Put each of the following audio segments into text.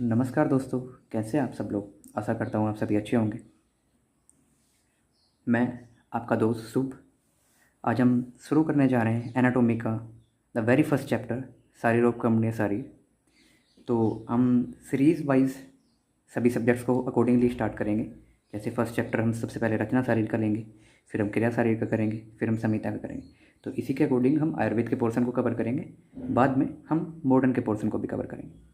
नमस्कार दोस्तों, कैसे हैं आप सब लोग। आशा करता हूँ आप सभी अच्छे होंगे। मैं आपका दोस्त शुभ। आज हम शुरू करने जा रहे हैं एनाटॉमी का द वेरी फर्स्ट चैप्टर, शारीरोपकम्पनीय शरीर। तो हम सीरीज़ वाइज सभी सब्जेक्ट्स को अकॉर्डिंगली स्टार्ट करेंगे। जैसे फर्स्ट चैप्टर हम सबसे पहले रचना शरीर का लेंगे, फिर हम क्रिया शरीर का करेंगे, फिर हम संहिता का करेंगे। तो इसी के अकॉर्डिंग हम आयुर्वेद के पोर्शन को कवर करेंगे, बाद में हम मॉडर्न के पोर्शन को भी कवर करेंगे।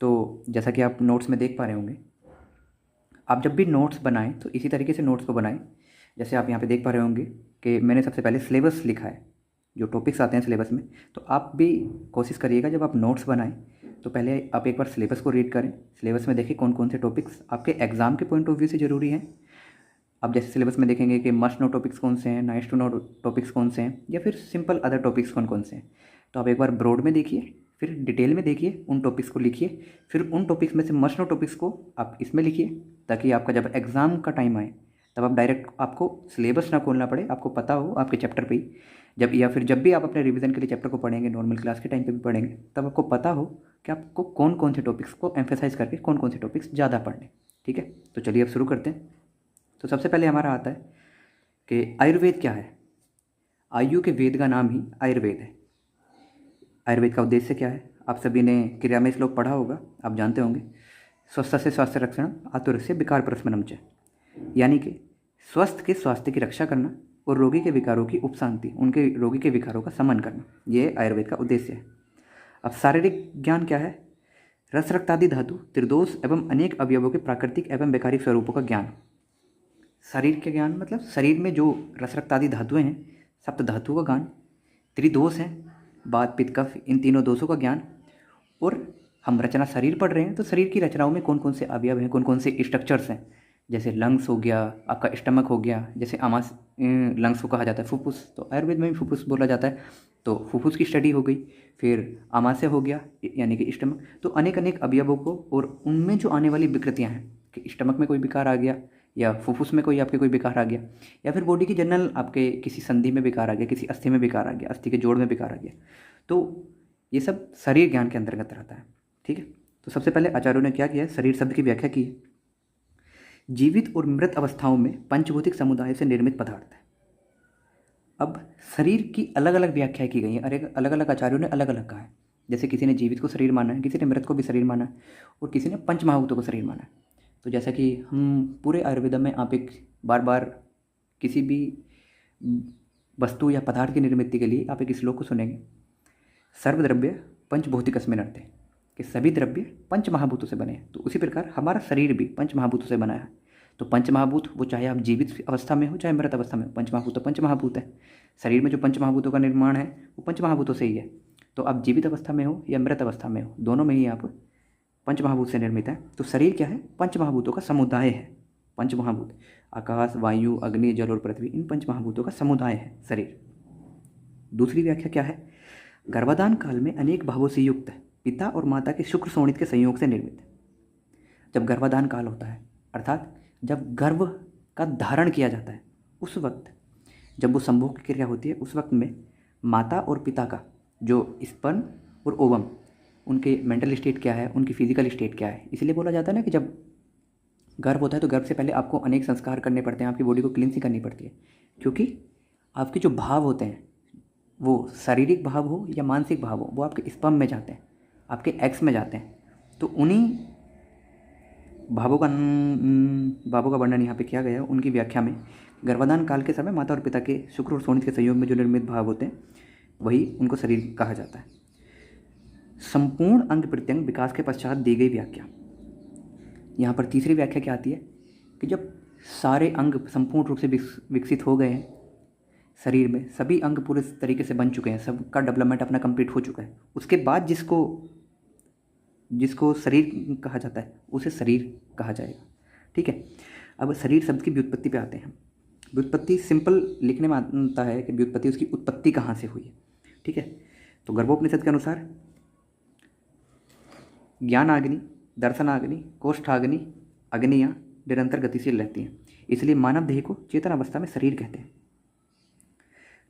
तो जैसा कि आप नोट्स में देख पा रहे होंगे, आप जब भी नोट्स बनाएं तो इसी तरीके से नोट्स को बनाएं। जैसे आप यहाँ पे देख पा रहे होंगे कि मैंने सबसे पहले सिलेबस लिखा है, जो टॉपिक्स आते हैं सिलेबस में। तो आप भी कोशिश करिएगा जब आप नोट्स बनाएं तो पहले आप एक बार सिलेबस को रीड करें। सिलेबस में देखिए कौन कौन से टॉपिक्स आपके एग्ज़ाम के पॉइंट ऑफ व्यू से ज़रूरी हैं। आप जैसे सिलेबस में देखेंगे कि मस्ट नो टॉपिक्स कौन से हैं, नाइस टू नो टॉपिक्स कौन से हैं, या फिर सिंपल अदर टॉपिक्स कौन कौन से हैं। तो आप एक बार ब्रॉड में देखिए, फिर डिटेल में देखिए, उन टॉपिक्स को लिखिए, फिर उन टॉपिक्स में से मस्ट नो टॉपिक्स को आप इसमें लिखिए, ताकि आपका जब एग्ज़ाम का टाइम आए तब आप डायरेक्ट आपको सिलेबस ना खोलना पड़े, आपको पता हो आपके चैप्टर पे ही जब, या फिर जब भी आप अपने रिवीजन के लिए चैप्टर को पढ़ेंगे, नॉर्मल क्लास के टाइम पे भी पढ़ेंगे, तब आपको पता हो कि आपको कौन कौन से टॉपिक्स को एम्फेसाइज करके कौन कौन से टॉपिक्स ज़्यादा पढ़ने। ठीक है, तो चलिए अब शुरू करते हैं। तो सबसे पहले हमारा आता है कि आयुर्वेद क्या है। आयु के वेद का नाम ही आयुर्वेद है। आयुर्वेद का उद्देश्य क्या है, आप सभी ने क्रिया में श्लोक पढ़ा होगा, आप जानते होंगे। स्वस्थ से स्वास्थ्य रक्षण आतुर से विकार प्रशमनम च, यानी कि स्वस्थ के स्वास्थ्य की रक्षा करना और रोगी के विकारों की उपशांति, उनके रोगी के विकारों का शमन करना, ये आयुर्वेद का उद्देश्य है। अब शारीरिक ज्ञान क्या है। रस रक्तादि धातु त्रिदोष एवं अनेक अवयवों के प्राकृतिक एवं वैकारिक स्वरूपों का ज्ञान। शरीर के ज्ञान मतलब शरीर में जो रस रक्तादि धातुएं हैं, सप्त धातुओं का ज्ञान, त्रिदोष हैं, वात पित्त कफ, इन तीनों दोषों का ज्ञान। और हम रचना शरीर पढ़ रहे हैं तो शरीर की रचनाओं में कौन कौन से अवयव हैं, कौन कौन से स्ट्रक्चर्स हैं। जैसे लंग्स हो गया, आपका स्टमक हो गया, जैसे आमाश लंग्स को कहा जाता है फुफ्फुस, तो आयुर्वेद में भी फुफ्फुस बोला जाता है। तो फुफ्फुस की स्टडी हो गई। फिर आमाशय हो गया यानी कि स्टमक। तो अनेक अनेक अवयवों को और उनमें जो आने वाली विकृतियाँ हैं कि स्टमक में कोई विकार आ गया, या फुफ्फुस में कोई आपके कोई विकार आ गया, या फिर बॉडी की जनरल आपके किसी संधि में विकार आ गया, किसी अस्थि में विकार आ गया, अस्थि के जोड़ में विकार आ गया, तो ये सब शरीर ज्ञान के अंतर्गत रहता है। ठीक है, तो सबसे पहले आचार्यों ने क्या किया है, शरीर शब्द की व्याख्या की है। जीवित और मृत अवस्थाओं में पंचभौतिक समुदाय से निर्मित पदार्थ है। अब शरीर की अलग अलग व्याख्याएं की गई हैं, अरे अलग अलग आचार्यों ने अलग अलग कहा है। जैसे किसी ने जीवित को शरीर माना है, किसी ने मृत को भी शरीर माना है, और किसी ने पंच महाभूतों को शरीर माना है। तो जैसा कि हम पूरे आयुर्वेद में आप एक बार बार किसी भी वस्तु या पदार्थ की निर्मित के लिए आप एक श्लोक को सुनेंगे, सर्वद्रव्य पंचभौतिकस्मिन् अर्थे, कि सभी द्रव्य पंच महाभूतों से बने हैं। तो उसी प्रकार हमारा शरीर भी पंच महाभूतों से बना है। तो पंच महाभूत वो चाहे आप जीवित अवस्था में हो चाहे मृत अवस्था में हो, पंच महाभूत तो पंच महाभूत है। शरीर में जो पंच महाभूतों का निर्माण है वो पंच महाभूतों से ही है। तो आप जीवित अवस्था में हो या मृत अवस्था में हो, दोनों में ही आप पंच महाभूत से निर्मित है। तो शरीर क्या है, पंच महाभूतों का समुदाय है। पंच महाभूत आकाश, वायु, अग्नि, जल और पृथ्वी, इन पंच महाभूतों का समुदाय है शरीर। दूसरी व्याख्या क्या है, गर्भाधान काल में अनेक भावों से युक्त पिता और माता के शुक्र शोणित के संयोग से निर्मित। जब गर्भाधान काल होता है, अर्थात जब गर्भ का धारण किया जाता है, उस वक्त जब वो संभोग की क्रिया होती है, उस वक्त में माता और पिता का जो स्पर्म और ओवम, उनके मेंटल स्टेट क्या है, उनकी फिजिकल स्टेट क्या है। इसलिए बोला जाता है ना कि जब गर्भ होता है तो गर्भ से पहले आपको अनेक संस्कार करने पड़ते हैं, आपकी बॉडी को क्लींसिंग करनी पड़ती है, क्योंकि आपके जो भाव होते हैं, वो शारीरिक भाव हो या मानसिक भाव हो, वो आपके स्पर्म में जाते हैं, आपके एग्स में जाते हैं। तो उन्हीं भावों का वर्णन यहाँ पे किया गया है उनकी व्याख्या में। गर्भाधान काल के समय माता और पिता के शुक्र और शोणित के संयोग में जो निर्मित भाव होते हैं, वही उनको शरीर कहा जाता है। संपूर्ण अंग प्रत्यंग विकास के पश्चात दी गई व्याख्या। यहाँ पर तीसरी व्याख्या क्या आती है कि जब सारे अंग संपूर्ण रूप से विकसित हो गए हैं, शरीर में सभी अंग पूरे तरीके से बन चुके हैं, सबका डेवलपमेंट अपना कंप्लीट हो चुका है, उसके बाद जिसको शरीर कहा जाता है उसे शरीर कहा जाएगा। ठीक है, अब शरीर शब्द की व्युत्पत्ति पे आते हैं। व्युत्पत्ति सिंपल लिखने में आता है कि व्युत्पत्ति उसकी उत्पत्ति कहाँ से हुई है। ठीक है, तो गर्भोपनिषद के अनुसार ज्ञानाग्नि, दर्शनाग्नि, कोष्ठाग्नि, अग्नियाँ निरंतर गतिशील रहती हैं, इसलिए मानव देह को चेतन अवस्था में शरीर कहते हैं।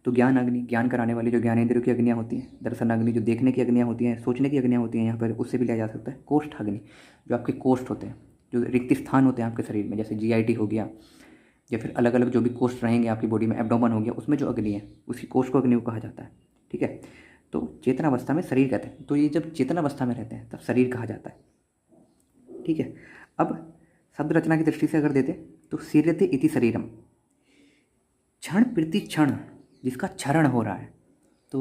तो ज्ञान अग्नि, ज्ञान कराने वाली जो ज्ञानेंद्रियों की अग्नियाँ होती हैं, दर्शन अग्नि जो देखने की अग्नियाँ होती हैं, सोचने की अग्नियाँ होती हैं, यहाँ पर उससे भी लिया जा सकता है। कोष्ठ अग्नि जो आपके कोष्ठ होते हैं, जो रिक्त स्थान होते हैं आपके शरीर में, जैसे GIT हो गया या फिर अलग अलग जो भी कोष्ठ रहेंगे आपकी बॉडी में, एब्डोमन हो गया, उसमें जो अग्नि है उसी कोष्ठ को अग्नि को कहा जाता है। ठीक है, तो चेतनावस्था में शरीर कहते हैं। तो ये जब चेतनावस्था में रहते हैं तब शरीर कहा जाता है। ठीक है, अब शब्द रचना की दृष्टि से अगर देते तो सीर्यते इति शरीरम, क्षण प्रति क्षण जिसका क्षरण हो रहा है। तो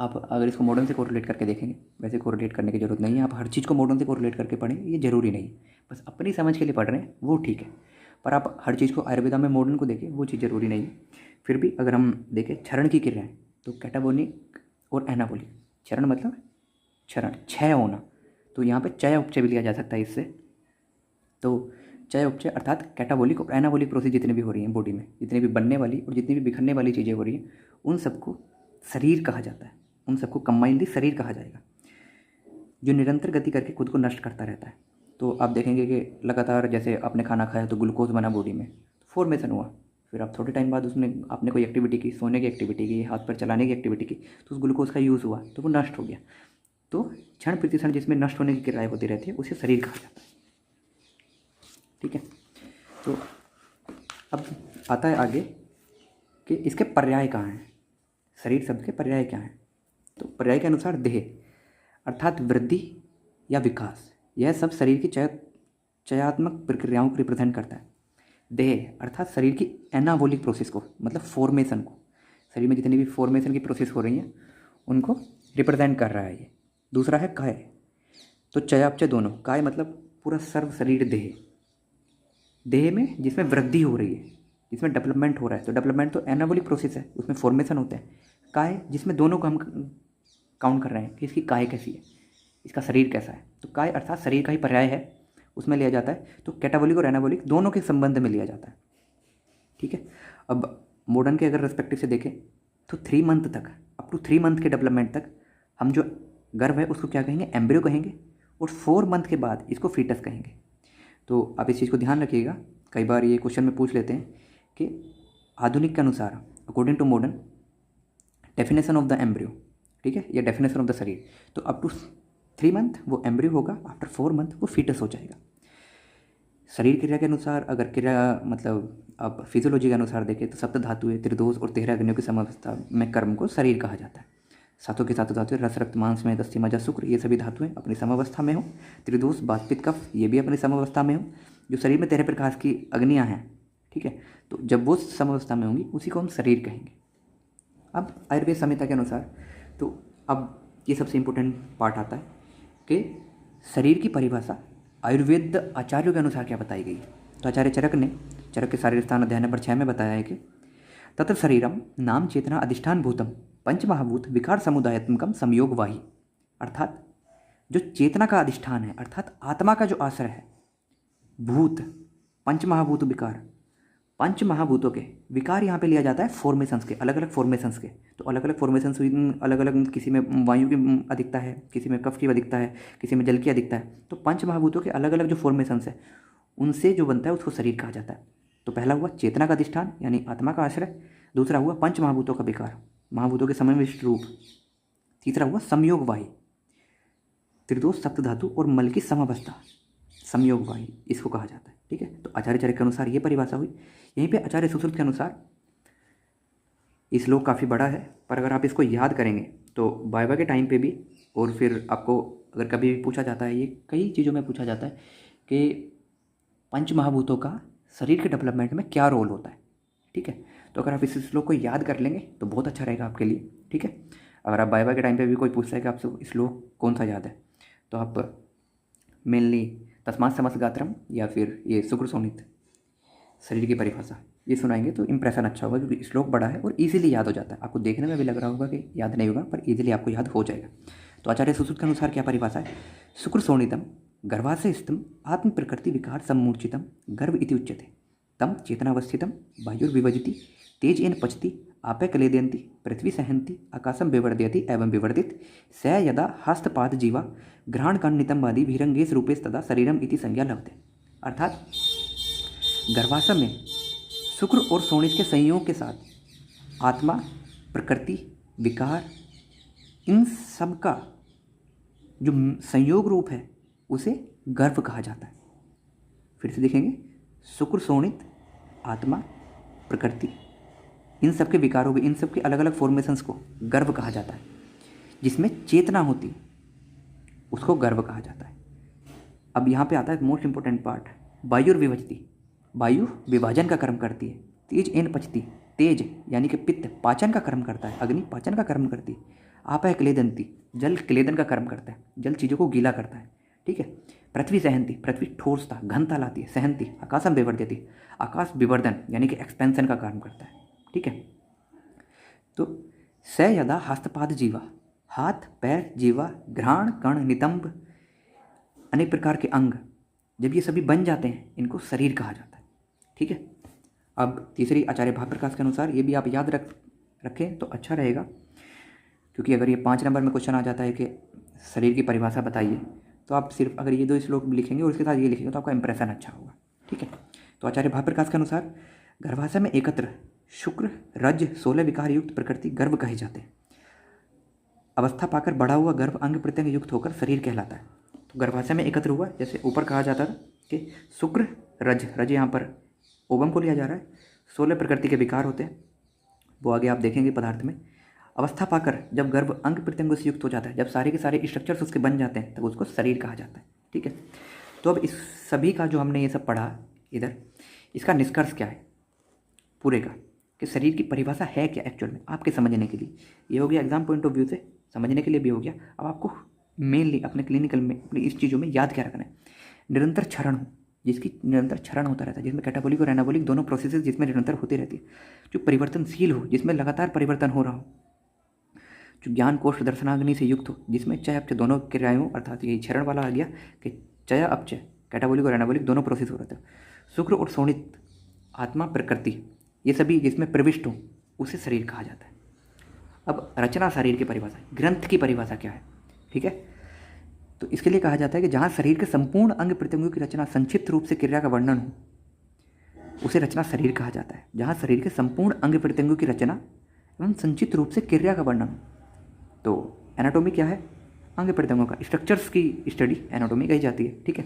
आप अगर इसको मॉडर्न से कोरिलेट करके देखेंगे, वैसे कोरिलेट करने की ज़रूरत नहीं है, आप हर चीज़ को मॉडर्न से कोरिलेट करके पढ़ें, ये ज़रूरी नहीं, बस अपनी समझ के लिए पढ़ रहे हैं वो ठीक है। पर आप हर चीज़ को आयुर्वेदा में मॉडर्न को देखें, वो चीज़ ज़रूरी नहीं है। फिर भी अगर हम देखें क्षरण की क्रियाएँ, तो कैटाबोलिक और एनाबोलिक। क्षरण मतलब क्षरण, क्षय होना, तो यहाँ पे चय उपचय भी लिया जा सकता है इससे। तो चय उपचय अर्थात कैटाबोलिक और एनाबोलिक प्रोसेस जितनी भी हो रही हैं बॉडी में, जितनी भी बनने वाली और जितनी भी बिखरने वाली चीज़ें हो रही हैं, उन सबको शरीर कहा जाता है, उन सबको कंबाइनली शरीर कहा जाएगा, जो निरंतर गति करके खुद को नष्ट करता रहता है। तो आप देखेंगे कि लगातार जैसे आपने खाना खाया तो ग्लूकोज बना बॉडी में, फॉर्मेशन हुआ, फिर आप थोड़े टाइम बाद उसमें आपने कोई एक्टिविटी की, सोने की एक्टिविटी की, हाथ पर चलाने की एक्टिविटी की, तो उस ग्लूकोज का यूज़ हुआ तो वो नष्ट हो गया। तो क्षण प्रति क्षण जिसमें नष्ट होने की क्रियाएँ होती रहती है उसे शरीर कहा जाता है। ठीक है, तो अब आता है आगे कि इसके पर्याय कहाँ हैं, शरीर शब्द के पर्याय क्या हैं। तो पर्याय के अनुसार देह अर्थात वृद्धि या विकास, यह सब शरीर की चयात्मक प्रक्रियाओं को रिप्रेजेंट करता है। देह अर्थात शरीर की एनाबोलिक प्रोसेस को, मतलब फॉर्मेशन को, शरीर में जितनी भी फॉर्मेशन की प्रोसेस हो रही हैं उनको रिप्रेजेंट कर रहा है ये। दूसरा है काय, तो चयापचय दोनों, काय मतलब पूरा सर्व शरीर देह, देह में जिसमें वृद्धि हो रही है, जिसमें डेवलपमेंट हो रहा है, तो डेवलपमेंट तो एनाबोलिक प्रोसेस है, उसमें फॉर्मेशन होते हैं। काय जिसमें दोनों को हम काउंट कर रहे हैं कि इसकी काय कैसी है, इसका शरीर कैसा है, तो काय अर्थात शरीर का ही पर्याय है, उसमें लिया जाता है। तो कैटाबोलिक और एनाबोलिक दोनों के संबंध में लिया जाता है। ठीक है, अब मॉडर्न के अगर रेस्पेक्टिव से देखें तो 3 मंथ तक, अप टू 3 मंथ के डेवलपमेंट तक हम जो गर्भ है उसको क्या कहेंगे, एम्ब्रियो कहेंगे, और 4 मंथ के बाद इसको फीटस कहेंगे। तो आप इस चीज़ को ध्यान रखिएगा, कई बार ये क्वेश्चन में पूछ लेते हैं कि आधुनिक के अनुसार according to modern definition of the embryo, ठीक है, या डेफिनेशन ऑफ द शरीर, तो अप टू 3 मंथ वो एम्ब्रियो होगा, आफ्टर 4 मंथ वो फीटस हो जाएगा। शरीर क्रिया के अनुसार अगर क्रिया मतलब अब फिजियोलॉजी के अनुसार देखें तो सप्त धातुएं, त्रिदोष और 13 अग्नियों की समावस्था में कर्म को शरीर कहा जाता है। सातों के सातों धातुएं रस रक्त मांस में दस्ती मज्जा शुक्र, ये सभी धातुएं अपनी समावस्था में हो। त्रिदोष बात पित्त कफ, ये भी अपनी समावस्था में हो। जो शरीर में 13 प्रकाश की अग्नियाँ हैं, ठीक है, तो जब वो समावस्था में होंगी उसी को हम शरीर कहेंगे। अब आयुर्वेद संहिता के अनुसार तो अब ये सबसे इम्पोर्टेंट पार्ट आता है कि शरीर की परिभाषा आयुर्वेद आचार्यों के अनुसार क्या बताई गई। तो आचार्य चरक ने, चरक के शारीर स्थान अध्याय नंबर 6 में बताया है कि तत्र शरीरम नाम चेतना अधिष्ठान भूतम पंचमहाभूत विकार समुदायात्मकम संयोगवाही, अर्थात जो चेतना का अधिष्ठान है, अर्थात आत्मा का जो आश्रय है, भूत पंचमहाभूत विकार, पंच महाभूतों के विकार यहाँ पे लिया जाता है फॉर्मेशंस के, अलग अलग फॉर्मेशंस के। तो अलग अलग फॉर्मेशंस अलग अलग, किसी में वायु की अधिकता है, किसी में कफ की अधिकता है, किसी में जल की अधिकता है। तो पंच महाभूतों के अलग अलग जो फॉर्मेशंस है उनसे जो बनता है उसको शरीर कहा जाता है। तो पहला हुआ चेतना का अधिष्ठान यानी आत्मा का आश्रय, दूसरा हुआ पंच महाभूतों का विकार, महाभूतों के समन्विष्ट रूप, तीसरा हुआ संयोगवाही, त्रिदोष सप्त धातु और मल की समावस्था, संयोगवाही इसको कहा जाता है। ठीक है, तो आचार्य चरक के अनुसार ये परिभाषा हुई। यहीं पे आचार्य सुश्रुत के अनुसार इस श्लोक काफ़ी बड़ा है, पर अगर आप इसको याद करेंगे तो वाइवा के टाइम पे भी, और फिर आपको अगर कभी भी पूछा जाता है, ये कई चीज़ों में पूछा जाता है कि पंच महाभूतों का शरीर के डेवलपमेंट में क्या रोल होता है। ठीक है, तो अगर आप इस श्लोक को याद कर लेंगे तो बहुत अच्छा रहेगा आपके लिए। ठीक है, अगर आप वाइवा के टाइम पे भी कोई पूछता है कि आपसे श्लोक कौन सा याद है, तो आप मेनली तस्मात् समस्त गात्रम या फिर ये शुक्र शोणित शरीर की परिभाषा ये सुनाएंगे तो इंप्रेशन अच्छा होगा, क्योंकि श्लोक बड़ा है और इजीली याद हो जाता है। आपको देखने में भी लग रहा होगा कि याद नहीं होगा, पर इजीली आपको याद हो जाएगा। तो आचार्य सुश्रुत के अनुसार क्या परिभाषा है, शुक्र शोणितम गर्भाशय स्थितम आत्म प्रकृति विकार सम्मूर्छितम गर्भ इति उच्यते तम चेतनावस्थितम वायुर्विभजति तेज एन पचति आपे कलेदयन्ति पृथ्वी सहन्ति आकाशम विवर्धयति एवं विवर्धित स यदा हस्तपाद जीवा घ्राणकान्नितम आदि भीरंगेश रूपेश तदा शरीरम इति संज्ञा लभते। अर्थात गर्भाशय में शुक्र और शोणित के संयोग के साथ आत्मा प्रकृति, विकार, इन सब का जो संयोग रूप है उसे गर्भ कहा जाता है। फिर से देखेंगे, शुक्र, शोणित, आत्मा, प्रकृति, इन सब के विकारों, इन सब के अलग अलग फॉर्मेशंस को गर्भ कहा जाता है। जिसमें चेतना होती है उसको गर्भ कहा जाता है। अब यहाँ पे आता है मोस्ट इंपॉर्टेंट पार्ट, वायुर्विभजति। वायु विभाजन का कर्म करती है। तेज एन पचती, तेज यानी कि पित्त पाचन का कर्म करता है, अग्नि पाचन का कर्म करती है। आप है क्लेदंती, जल क्लेदन का कर्म करता है, जल चीज़ों को गीला करता है। ठीक है। पृथ्वी सहनती, पृथ्वी ठोसता घनता लाती है। सहनती, आकाशम विवर्धती, आकाश विवर्धन यानी कि एक्सपेंशन का काम करता है। ठीक है। तो स यदा हस्तपाद जीवा, हाथ, पैर, जीवा, घ्राण, कर्ण, नितंब, अनेक प्रकार के अंग, जब ये सभी बन जाते हैं इनको शरीर कहा जाता है। ठीक है। अब तीसरी आचार्य भावप्रकाश के अनुसार, ये भी आप याद रखें तो अच्छा रहेगा, क्योंकि अगर ये 5 नंबर में क्वेश्चन आ जाता है कि शरीर की परिभाषा बताइए, तो आप सिर्फ अगर ये 2 श्लोक लिखेंगे और उसके साथ ये लिखेंगे तो आपका इंप्रेशन अच्छा होगा। ठीक है। तो आचार्य भावप्रकाश के अनुसार गर्भाशय में एकत्र शुक्र, रज, 16 विकार युक्त प्रकृति गर्भ कहे जाते हैं। अवस्था पाकर बड़ा हुआ गर्भ अंग प्रत्यंग युक्त होकर शरीर कहलाता है। तो गर्भाशय में एकत्र हुआ, जैसे ऊपर कहा जाता था कि शुक्र, रज, रज यहाँ पर ओवम को लिया जा रहा है। 16 प्रकृति के विकार होते हैं, वो आगे आप देखेंगे पदार्थ में। अवस्था पाकर जब गर्भ अंग प्रत्यंगों से युक्त हो जाता है, जब सारे के सारे स्ट्रक्चर्स उसके बन जाते हैं, तब उसको शरीर कहा जाता है। ठीक है। तो अब इस सभी का जो हमने ये सब पढ़ा इधर, इसका निष्कर्ष क्या है पूरे का, कि शरीर की परिभाषा है क्या एक्चुअल में आपके समझने के लिए। ये हो गया एग्जाम पॉइंट ऑफ व्यू से, समझने के लिए भी हो गया। अब आपको मेनली अपने क्लिनिकल में अपनी इस चीज़ों में याद क्या रखना है, निरंतर क्षरण हो, जिसकी निरंतर क्षरण होता रहता है, जिसमें कैटाबोलिक और एनाबोलिक दोनों प्रोसेसेस जिसमें निरंतर होती रहती है, जो परिवर्तनशील हो, जिसमें लगातार परिवर्तन हो रहा हो, जो ज्ञान कोष दर्शनाग्नि से युक्त हो, जिसमें चय अपचय दोनों क्रियाएं, अर्थात यही क्षरण वाला आ गया कि चय अपचय कैटाबोलिक और एनाबोलिक दोनों प्रोसेस हो रहे थे। शुक्र और शोणित, आत्मा, प्रकृति, ये सभी जिसमें प्रविष्ट हो उसे शरीर कहा जाता है। अब रचना शरीर की परिभाषा, ग्रंथ की परिभाषा क्या है। ठीक है। तो इसके लिए कहा जाता है कि जहाँ शरीर के संपूर्ण अंग प्रत्यंगों की रचना संक्षिप्त रूप से क्रिया का वर्णन हो उसे रचना शरीर कहा जाता है। जहाँ शरीर के संपूर्ण अंग प्रत्यंगों की रचना एवं संक्षिप्त रूप से क्रिया का वर्णन हो, तो एनाटॉमी क्या है, अंग प्रत्यंगों का स्ट्रक्चर्स की स्टडी एनाटॉमी कही जाती है। ठीक है।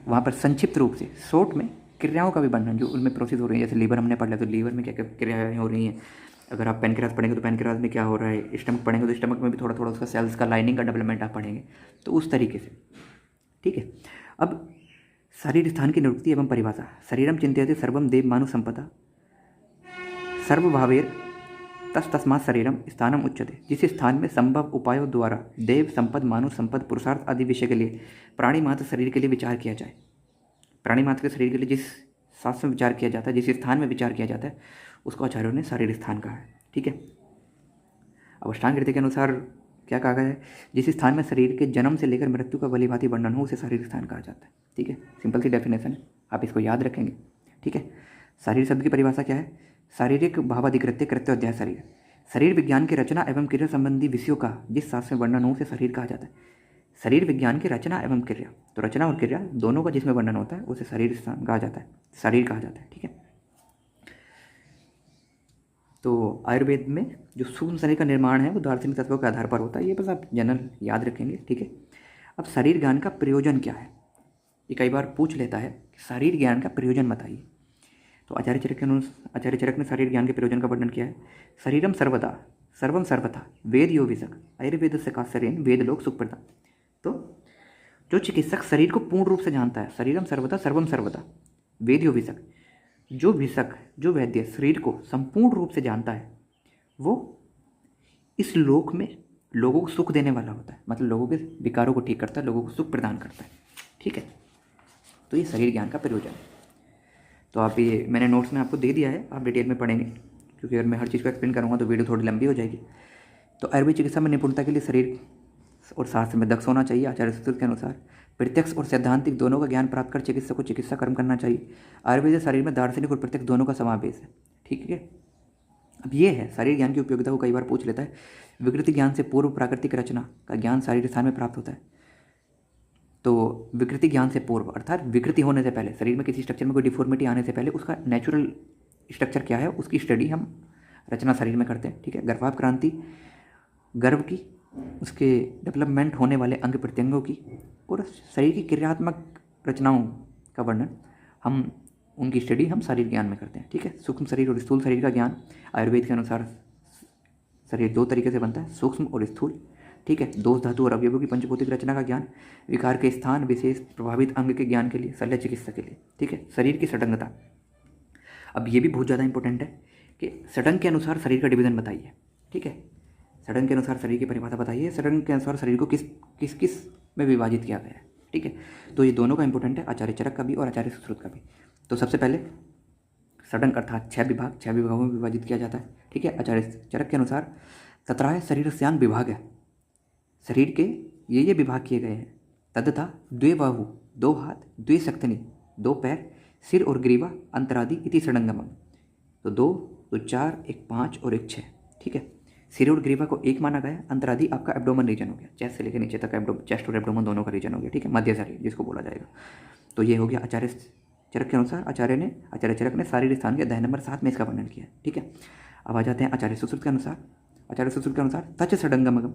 वहाँ पर संक्षिप्त रूप से शॉर्ट में क्रियाओं का भी वर्णन, जो उनमें प्रोसेस हो रही है। जैसे लीवर हमने पढ़ लिया, तो लीवर में क्या क्या क्रियाएं हो रही हैं। अगर आप पेनक्रियास पढ़ेंगे तो पेनक्रियास में क्या हो रहा है, स्टमक पढ़ेंगे तो स्टमक में भी थोड़ा थोड़ा उसका सेल्स का लाइनिंग का डेवलपमेंट आप पढ़ेंगे, तो उस तरीके से। ठीक है। अब शरीर स्थान की निरुक्ति एवं परिभाषा, शरीरम चिंत्यते सर्वम देव मानु संपदा, सर्वभावेर तस्मात् शरीरम स्थानम उच्यते। जिस स्थान में संभव उपायों द्वारा देव, संपद, मानु संपद, पुरुषार्थ आदि विषय के लिए प्राणी मात्र शरीर के लिए विचार किया जाए, प्राणी मात्र के शरीर के लिए जिस शास्त्र में विचार किया जाता है, जिस स्थान में विचार किया जाता है, उसको आचार्यों ने शारीर स्थान कहा है। ठीक है। अब अष्टांग हृदय के अनुसार क्या कहा गया है, जिस स्थान में शरीर के जन्म से लेकर मृत्यु का भलीभांति वर्णन हो उसे शारीर स्थान कहा जाता है। ठीक है। सिंपल सी डेफिनेशन है, आप इसको याद रखेंगे। ठीक है। शारीर शब्द की परिभाषा क्या है, शारीरिक भावाधिकृत्य कृत्य अध्याय शरीर, शरीर विज्ञान की रचना एवं क्रिया संबंधी विषयों का जिस शास्त्र में वर्णन हो उसे शरीर कहा जाता है। शरीर विज्ञान की रचना एवं क्रिया, तो रचना और क्रिया दोनों का जिसमें वर्णन होता है उसे शरीर स्थान कहा जाता है, शरीर कहा जाता है। ठीक है। तो आयुर्वेद में जो सूक्ष्म शरीर का निर्माण है वो दार्शनिक तत्वों के आधार पर होता है, ये बस आप जनरल याद रखेंगे। ठीक है। अब शरीर ज्ञान का प्रयोजन क्या है, ये कई बार पूछ लेता है, शरीर ज्ञान का प्रयोजन बताइए। तो आचार्य चरक ने शरीर ज्ञान के प्रयोजन का वर्णन किया है। शरीरम सर्वदा सर्वम सर्वथा वेद यो विषक आयुर्वेद से काश्यरेन वेद लोक सुप्रदा। तो जो चिकित्सक शरीर को पूर्ण रूप से जानता है, शरीरम सर्वदा सर्वम सर्वदा वेद यो विषक, जो विषक जो वैद्य शरीर को संपूर्ण रूप से जानता है वो इस लोक में लोगों को सुख देने वाला होता है, मतलब लोगों के विकारों को ठीक करता है, लोगों को सुख प्रदान करता है। ठीक है। तो ये शरीर ज्ञान का प्रयोजन है। तो आप ये मैंने नोट्स में आपको दे दिया है, आप डिटेल में पढ़ेंगे, क्योंकि अगर मैं हर चीज़ को एक्सप्लेन करूँगा तो वीडियो थोड़ी लंबी हो जाएगी। तो आयुर्वेद चिकित्सा में निपुणता के लिए शरीर और शास्त्र में दक्ष होना चाहिए। आचार्य सूत्र के अनुसार प्रत्यक्ष और सैद्धांतिक दोनों का ज्ञान प्राप्त कर चिकित्सक को चिकित्सा कर्म करना चाहिए। आयुर्वेद शरीर में दार्शनिक और प्रत्यक्ष दोनों का समावेश है। ठीक है। अब ये है शरीर ज्ञान की उपयोगिता को कई बार पूछ लेता है। विकृति ज्ञान से पूर्व प्राकृतिक रचना का ज्ञान शरीर स्थान में प्राप्त होता है। तो विकृति ज्ञान से पूर्व अर्थात विकृति होने से पहले, शरीर में किसी स्ट्रक्चर में कोई डिफॉर्मिटी आने से पहले उसका नेचुरल स्ट्रक्चर क्या है उसकी स्टडी हम रचना शरीर में करते हैं, ठीक है। गर्भाव क्रांति गर्भ की, उसके डेवलपमेंट होने वाले अंग प्रत्यंगों की और शरीर की क्रियात्मक रचनाओं का वर्णन हम उनकी स्टडी हम शरीर ज्ञान में करते हैं, ठीक है। सूक्ष्म शरीर और स्थूल शरीर का ज्ञान आयुर्वेद के अनुसार शरीर दो तरीके से बनता है, सूक्ष्म और स्थूल, ठीक है। दोष धातु और अवयवों की पंचभौतिक रचना का ज्ञान, विकार के स्थान विशेष प्रभावित अंग के ज्ञान के लिए, शल्य चिकित्सा के लिए, ठीक है। शरीर की सडंगता, अब ये भी बहुत ज़्यादा इंपॉर्टेंट है कि सडंग के अनुसार शरीर का डिवीजन बताइए, ठीक है। सडंग के अनुसार शरीर की परिभाषा बताइए, सडंग के अनुसार शरीर को किस किस में विभाजित किया गया है, ठीक है। तो ये दोनों का इंपॉर्टेंट है, आचार्य चरक का भी और आचार्य सुश्रुत का भी। तो सबसे पहले सडंग अर्थात 6 विभाग, 6 विभागों में विभाजित किया जाता है, ठीक है। आचार्य चरक के अनुसार 17 शरीरस्यान विभाग है, शरीर के ये विभाग किए गए हैं। तदथा द्वे बाहु, 2 हाथ, द्वे शक्तनी, 2 पैर, सिर और ग्रीवा, अंतरादि इति षडंगमम्। तो 2, तो 4, एक 5 और एक 6, ठीक है। सिर और ग्रीवा को एक माना गया, अंतरादि आपका एब्डोमन रीजन हो गया, चेस्ट से लेकर नीचे तक चेस्ट और एब्डोमन दोनों का रीजन हो गया, ठीक है, मध्य शरीर जिसको बोला जाएगा। तो ये हो गया आचार्य चरक के अनुसार। आचार्य चरक ने शारीरिक स्थान के अध्याय नंबर 7 में इसका वर्णन किया है, ठीक है। अब आ जाते हैं आचार्य सुश्रुत के अनुसार। आचार्य सुश्रुत के अनुसार तच षडंगमगम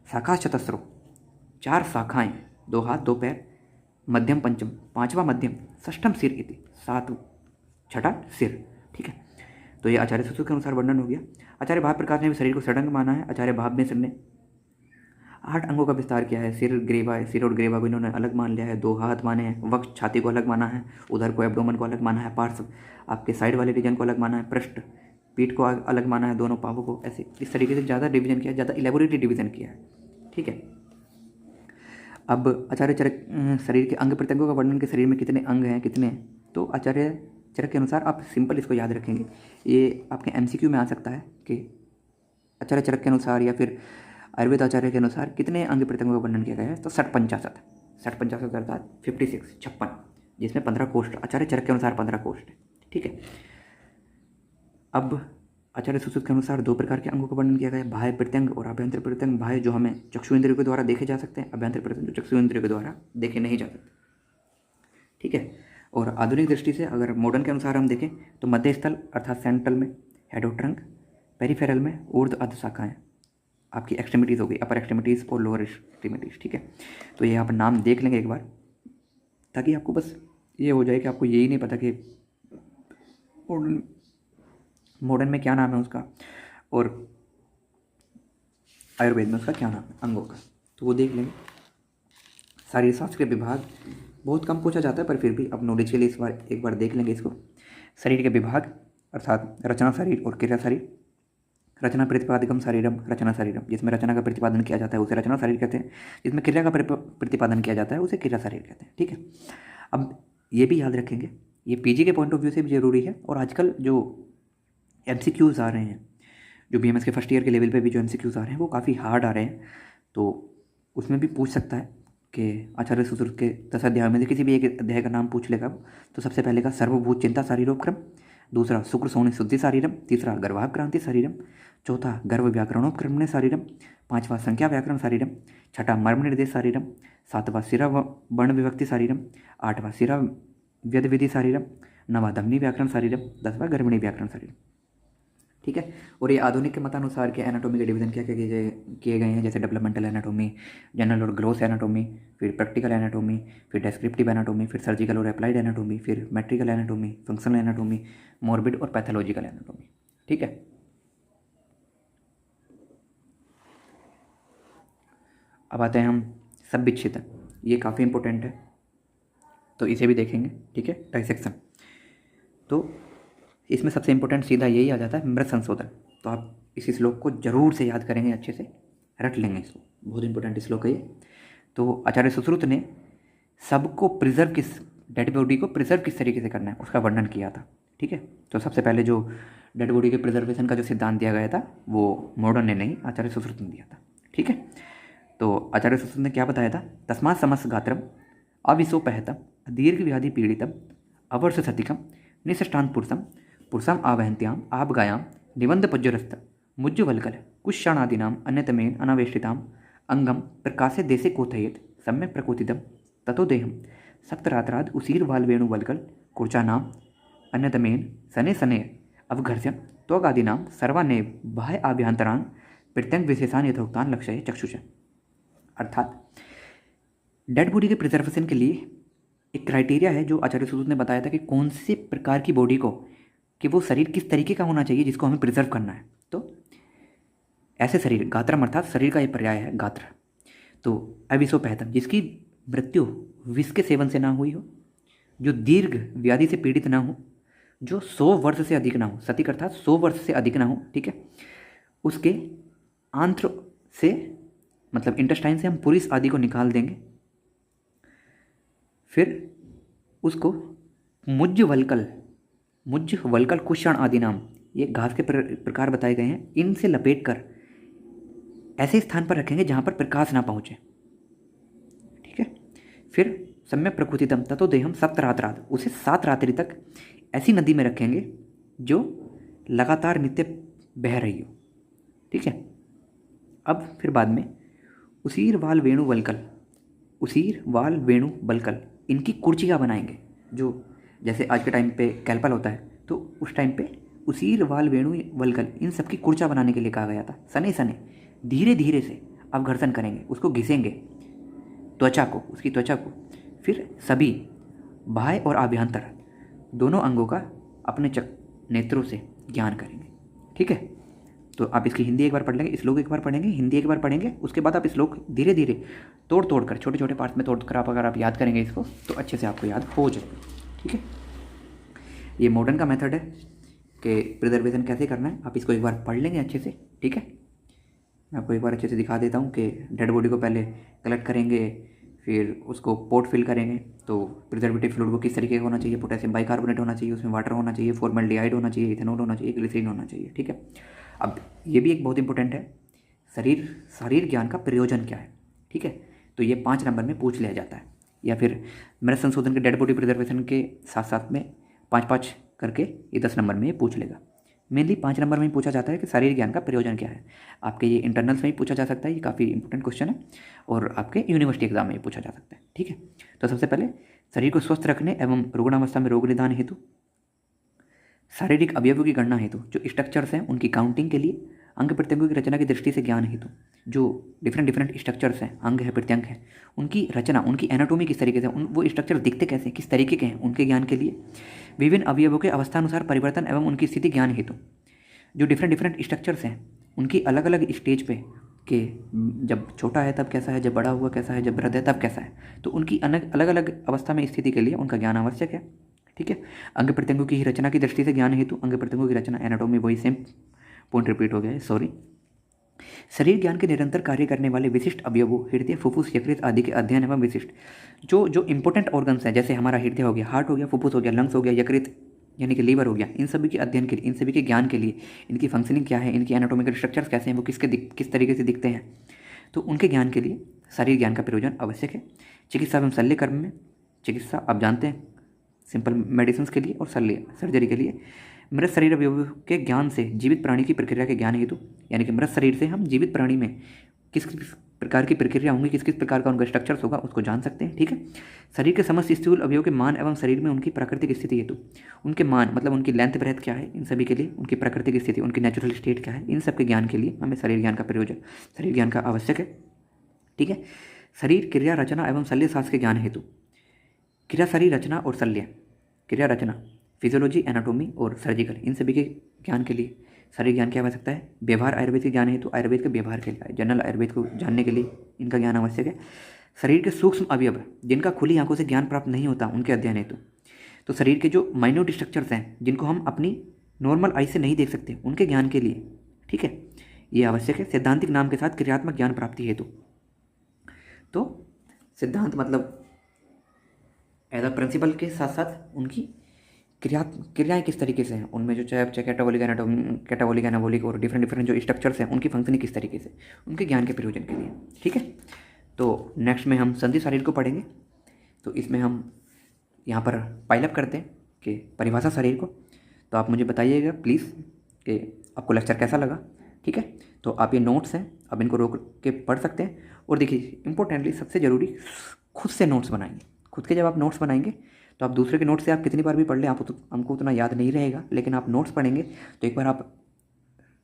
शाखा चतस्रो, 4 शाखाएं, 2 हाथ 2 पैर, मध्यम पंचम, 5वां मध्यम, षष्ठम सिर इति, 7 छठा सिर, ठीक है। तो ये आचार्य सुश्रुत के अनुसार वर्णन हो गया। आचार्य भाव प्रकाश ने भी शरीर को षडंग माना है। आचार्य भाव में ने 8 अंगों का विस्तार किया है। सिर ग्रीवा है, सिर और ग्रीवा को इन्होंने अलग मान लिया है, 2 हाथ माने हैं, वक्ष छाती को अलग माना है, उधर को एब्डोमन को अलग माना है, पार्श्व आपके साइड वाले रीजन को अलग माना है, पृष्ठ पीठ को अलग माना है, दोनों पावों को, ऐसे इस तरीके से ज़्यादा डिवीजन किया है, ज़्यादा इलेबोरेटली डिवीजन किया है, ठीक है। अब आचार्य चरक शरीर के अंग प्रत्यंगों का वर्णन के शरीर में कितने अंग हैं कितने, तो आचार्य चरक के अनुसार आप सिंपल इसको याद रखेंगे, ये आपके MCQ में आ सकता है कि आचार्य चरक के अनुसार या फिर आयुर्वेद आचार्य के अनुसार कितने अंग प्रत्यंगों का वर्णन किया गया है। तो 60-50 अर्थात 56, जिसमें 15 कोष्ठ, आचार्य चरक के अनुसार 15 कोष्ठ है, ठीक है। अब आचार्य सुश्रुत के अनुसार 2 प्रकार के अंगों का वर्णन किया गया है, बाह्य प्रत्यंग और आभ्यंतर प्रत्यंग। बाह्य जो हमें चक्षु इंद्रियों के द्वारा देखे जा सकते हैं, आभ्यंतर प्रत्यंग जो चक्षु इंद्रियों के द्वारा देखे नहीं जा सकते, ठीक है। और आधुनिक दृष्टि से अगर मॉडर्न के अनुसार हम देखें तो मध्य स्थल अर्थात सेंट्रल में हेड और ट्रंक, पेरिफेरल में ऊर्ध्व अध शाखाएं, आपकी एक्सट्रीमिटीज़ हो गई, अपर एक्सट्रीमिटीज़ और लोअर एक्सट्रीमिटीज़, ठीक है। तो ये आप नाम देख लेंगे एक बार, ताकि आपको बस ये हो जाए कि आपको यही नहीं पता कि मॉडर्न में क्या नाम है उसका और आयुर्वेद में उसका क्या नाम है अंगों का, तो वो देख लेंगे। शारीर शास्त्र के विभाग बहुत कम पूछा जाता है, पर फिर भी अब नॉलेज के लिए एक बार देख लेंगे इसको। शरीर के विभाग अर्थात रचना शरीर और क्रिया शरीर। रचना प्रतिपादकम शरीरम, रचना शरीरम, जिसमें रचना का प्रतिपादन किया जाता है उसे रचना शरीर कहते हैं, जिसमें क्रिया का प्रतिपादन किया जाता है उसे क्रिया शरीर कहते हैं, ठीक है। अब ये भी याद रखेंगे, ये PG के पॉइंट ऑफ व्यू से भी जरूरी है, और आजकल जो MCQs आ रहे हैं, जो BMS के फर्स्ट ईयर के लेवल पे भी जो MCQs आ रहे हैं वो काफ़ी हार्ड आ रहे हैं, तो उसमें भी पूछ सकता है कि आचार्य सुश्रुत के 10 अध्याय में से किसी भी एक अध्याय का नाम पूछ लेगा। तो सबसे पहले का सर्वभूत चिंता शारीरोपक्रम, दूसरा शुक्र सोनि शुद्धि शारीरम, तीसरा गर्भाव क्रांति शारीरम, चौथा गर्भ व्याकरणोपक्रमण शारीरम, 5वां संख्या व्याकरण शारीरम, छठा मर्म निर्देश शारीरम, 7वां सिरा वर्ण विभक्ति शारीरम, 8वां सिरा व्यद विधि शारीरम, 9वां धमनी व्याकरण शारीरम, 10वां गर्भिणी व्याकरण शारीरम, ठीक है। और ये आधुनिक के मतानुसार के एनाटॉमी के डिवीजन क्या क्या किए गए हैं, जैसे डेवलपमेंटल एनाटॉमी, जनरल और ग्रोस एनाटॉमी, फिर प्रैक्टिकल एनाटॉमी, फिर डेस्क्रिप्टिव एनाटॉमी, फिर सर्जिकल और अप्लाइड एनाटॉमी, फिर मैट्रिकल एनाटॉमी, फंक्शनल एनाटॉमी, मॉर्बिड और पैथोलॉजिकल एनाटॉमी, ठीक है। अब आते हैं हम सब विच्छेदन, ये काफ़ी इंपॉर्टेंट है, तो इसे भी देखेंगे, ठीक है। डाइसेक्शन, तो इसमें सबसे इंपॉर्टेंट सीधा यही आ जाता है मृत संशोधन। तो आप इस श्लोक को जरूर से याद करेंगे, अच्छे से रट लेंगे इसको, बहुत इंपॉर्टेंट श्लोक है ये। तो आचार्य सुश्रुत ने सबको प्रिजर्व किस, डेड बॉडी को प्रिजर्व किस तरीके से करना है उसका वर्णन किया था, ठीक है। तो सबसे पहले जो डेड बॉडी के प्रिजर्वेशन का जो सिद्धांत दिया गया था वो मॉडर्न ने नहीं, आचार्य सुश्रुत ने दिया था, ठीक है। तो आचार्य सुश्रुत ने क्या बताया था, तस्मात् समस्त गात्रम अविशोपहतम दीर्घ व्याधि पीड़ितम अवर्ष सतिकम निष्ठांत पुरुषम आवहंत्याम आपगायाम निबंध पज्जरस्थ मुज्जवल्कल कुशाणादीनाम अन्यतमेन अनावेष्टिताम अंगम प्रकाशे देशे कोथयेत सम्यक प्रकोतिदम ततो देहम सप्तरात्राद उसीर वाल वेणुवल्कल कुर्चानाम अन्यतमेन सने सने अवघर्ष्य त्वगादीनां सर्वानेव बाह्य आभ्यंतरांग प्रत्यंग विशेषान यथोक्तान लक्ष्य चक्षुष। अर्थात डेड बॉडी के प्रिजर्वेशन के लिए एक क्राइटेरिया है जो आचार्य सुश्रुत ने बताया था कि कौन से प्रकार की बॉडी को, कि वो शरीर किस तरीके का होना चाहिए जिसको हमें प्रिजर्व करना है। तो ऐसे शरीर, गात्रम अर्थात शरीर का ये पर्याय है गात्र, तो अविशोपहतम, जिसकी मृत्यु विष के सेवन से ना हुई हो, जो दीर्घ व्याधि से पीड़ित ना हो, जो 100 वर्ष से अधिक ना हो, सतिक अर्थात 100 वर्ष से अधिक ना हो, ठीक है। उसके आंत्र से, मतलब इंटेस्टाइन से हम पुरुष आदि को निकाल देंगे, फिर उसको मुज्जवल्कल कुषाण आदि नाम, ये घास के प्रकार बताए गए हैं, इनसे लपेट कर ऐसे स्थान पर रखेंगे जहाँ पर प्रकाश ना पहुँचे, ठीक है। फिर सम्यक प्रकृतितम ततो देहम सप्तरात्रात, उसे 7 रात्रि तक ऐसी नदी में रखेंगे जो लगातार नित्य बह रही हो, ठीक है। अब फिर बाद में उसीर वाल वेणु बलकल इनकी कुर्चियाँ बनाएंगे, जो जैसे आज के टाइम पे कैल्पल होता है, तो उस टाइम पे उसीर वाल वेणु बलकल इन सब की कुर्चा बनाने के लिए कहा गया था। सने सने धीरे धीरे से अब घर्षण करेंगे, उसको घिसेंगे त्वचा को, उसकी त्वचा को, फिर सभी बाह्य और आभ्यंतर दोनों अंगों का अपने नेत्रों से ज्ञान करेंगे, ठीक है। तो आप इसकी हिंदी एक बार पढ़ लेंगे, श्लोक एक बार पढ़ेंगे, हिंदी एक बार पढ़ेंगे, उसके बाद आप श्लोक धीरे धीरे तोड़ कर, छोटे छोटे पार्ट में तोड़ कर अगर आप याद करेंगे इसको, तो अच्छे से आपको याद हो जाएगा, ठीक है। ये मॉडर्न का मेथड है कि प्रिजर्वेशन कैसे करना है, आप इसको एक बार पढ़ लेंगे अच्छे से, ठीक है। मैं आपको एक बार अच्छे से दिखा देता हूँ कि डेड बॉडी को पहले कलेक्ट करेंगे, फिर उसको पोर्ट फिल करेंगे, तो प्रिजर्वेटिव फ्लूइड को किस तरीके का होना चाहिए, पोटेशियम बाइकार्बोनेट होना चाहिए, उसमें वाटर होना चाहिए, फॉर्मल्डिहाइड होना चाहिए, इथेनॉल होना चाहिए, ग्लिसरीन होना चाहिए, ठीक है। अब ये भी एक बहुत इंपॉर्टेंट है, शरीर ज्ञान का प्रयोजन क्या है, ठीक है। तो ये 5 नंबर में पूछ लिया जाता है, या फिर मृत संशोधन के डेड बॉडी प्रिजर्वेशन के साथ साथ में 5-5 करके ये 10 नंबर में ये पूछ लेगा। मेनली 5 नंबर में ही पूछा जाता है कि शरीर ज्ञान का प्रयोजन क्या है। आपके ये इंटरनल्स में ही पूछा जा सकता है, ये काफ़ी इंपॉर्टेंट क्वेश्चन है, और आपके यूनिवर्सिटी एग्जाम में ही पूछा जा सकता है, ठीक है। तो सबसे पहले शरीर को स्वस्थ रखने एवं रुग्णावस्था में रोग निदान हेतु, शारीरिक अवयवों की गणना हेतु, जो स्ट्रक्चर्स हैं उनकी काउंटिंग के लिए, अंग प्रत्यंगों की रचना की दृष्टि से ज्ञान हेतु, जो डिफरेंट स्ट्रक्चर्स हैं, अंग है, प्रत्यंग है, उनकी रचना, उनकी एनाटोमी किस तरीके से, वो स्ट्रक्चर दिखते कैसे, किस तरीके के हैं, उनके ज्ञान के लिए, विभिन्न अवयवों के अवस्थानुसार परिवर्तन एवं उनकी स्थिति ज्ञान हेतु, जो डिफरेंट स्ट्रक्चर्स हैं उनकी अलग अलग स्टेज पे, कि जब छोटा है तब कैसा है, जब बड़ा हुआ कैसा है, जब वृद्ध है तब कैसा है, तो उनकी अलग अलग अवस्था में स्थिति के लिए उनका ज्ञान आवश्यक है, ठीक है। अंग प्रत्यंगों की रचना की दृष्टि से ज्ञान हेतु, अंग प्रत्यंगों की रचना, एनाटोमी, वही सेम पॉइंट रिपीट हो गया है, सॉरी। शरीर ज्ञान के निरंतर कार्य करने वाले विशिष्ट अवयवों, हृदय, फुफ्फुस, यकृत आदि के अध्ययन एवं विशिष्ट, जो इंपॉर्टेंट ऑर्गन्स हैं, जैसे हमारा हृदय हो गया, हार्ट हो गया, फुफ्फुस हो गया, लंग्स हो गया, यकृत यानी कि लीवर हो गया, इन सभी के अध्ययन के लिए, इन सभी के ज्ञान के लिए, इनकी फंक्शनिंग क्या है, इनकी एनाटॉमिकल स्ट्रक्चर्स कैसे हैं, वो किस तरीके से दिखते हैं, तो उनके ज्ञान के लिए शरीर ज्ञान का प्रयोजन आवश्यक है। चिकित्सा एवं शल्य कर्म में, चिकित्सा आप जानते हैं सिंपल मेडिसिन के लिए, और शल्य सर्जरी के लिए, मृत शरीर अवयवों के ज्ञान से जीवित प्राणी की प्रक्रिया के ज्ञान हेतु, यानी कि मृत शरीर से हम जीवित प्राणी में किस प्रकार की प्रक्रिया होंगी, किस प्रकार का उनका स्ट्रक्चर्स होगा, उसको जान सकते हैं, ठीक है। शरीर के समस्त स्थूल अवयवों के मान एवं शरीर में उनकी प्राकृतिक स्थिति हेतु, उनके मान मतलब उनकी लेंथ ब्रेथ क्या है, इन सभी के लिए उनकी प्राकृतिक स्थिति, उनकी नेचुरल स्टेट क्या है, इन सब के ज्ञान के लिए हमें शरीर ज्ञान का प्रयोजन, शरीर ज्ञान का आवश्यक है, ठीक है। शरीर क्रिया रचना एवं शल्य शास्त्र के ज्ञान हेतु, क्रिया शरीर रचना और शल्य, क्रिया रचना, फिजियोलॉजी, एनाटॉमी और सर्जिकल, इन सभी के ज्ञान के लिए शरीर ज्ञान की आवश्यकता है। व्यवहार आयुर्वेद के ज्ञान हेतु, आयुर्वेद के व्यवहार के लिए, जनरल आयुर्वेद को जानने के लिए इनका ज्ञान आवश्यक है। शरीर के सूक्ष्म अवयव जिनका खुली आंखों से ज्ञान प्राप्त नहीं होता, उनके अध्ययन हेतु, तो शरीर के जो माइन्यूट स्ट्रक्चर्स हैं जिनको हम अपनी नॉर्मल आई से नहीं देख सकते, उनके ज्ञान के लिए, ठीक है, ये आवश्यक है। सैद्धांतिक नाम के साथ क्रियात्मक ज्ञान प्राप्ति हेतु, तो सिद्धांत मतलब एज अ प्रिंसिपल के साथ साथ उनकी क्रियाएं किस तरीके से हैं, उनमें जो चाहे कैटाबॉलिक, एनाबॉलिक और डिफरेंट जो स्ट्रक्चर्स हैं उनकी फंक्शनिंग किस तरीके से, उनके ज्ञान के प्रयोजन के लिए, ठीक है। तो नेक्स्ट में हम संधि शरीर को पढ़ेंगे। तो इसमें हम यहाँ पर पाइलअप करते हैं कि परिभाषा शरीर को। तो आप मुझे बताइएगा प्लीज़ कि आपको लेक्चर कैसा लगा, ठीक है। तो आप ये नोट्स हैं, आप इनको रोक के पढ़ सकते हैं। और देखिए इंपॉर्टेंटली सबसे ज़रूरी, खुद से नोट्स बनाएंगे। खुद के जब आप नोट्स बनाएंगे तो आप दूसरे के नोट्स से आप कितनी बार भी पढ़ लें, हमको उतना याद नहीं रहेगा, लेकिन आप नोट्स पढ़ेंगे तो एक बार आप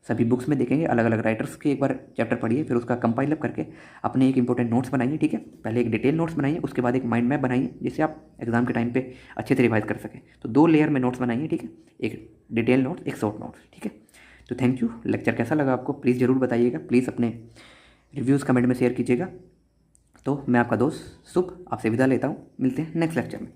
सभी बुक्स में देखेंगे, अलग अलग राइटर्स के एक बार चैप्टर पढ़िए, फिर उसका कंपाइल अप करके अपने एक इंपॉर्टेंट नोट्स बनाइए, ठीक है। पहले एक डिटेल नोट्स बनाइए, उसके बाद एक माइंड मैप बनाइए, जिससे आप एग्जाम के टाइम पे अच्छे से रिवाइज कर सकें। तो 2 लेयर में नोट्स बनाइए, ठीक है, एक डिटेल नोट्स, एक शॉर्ट नोट्स, ठीक है। तो थैंक यू। लेक्चर कैसा लगा आपको प्लीज़ ज़रूर बताइएगा, प्लीज़ अपने रिव्यूज़ कमेंट में शेयर कीजिएगा। तो मैं आपका दोस्त शुभ आपसे विदा लेता हूँ, मिलते हैं नेक्स्ट लेक्चर में।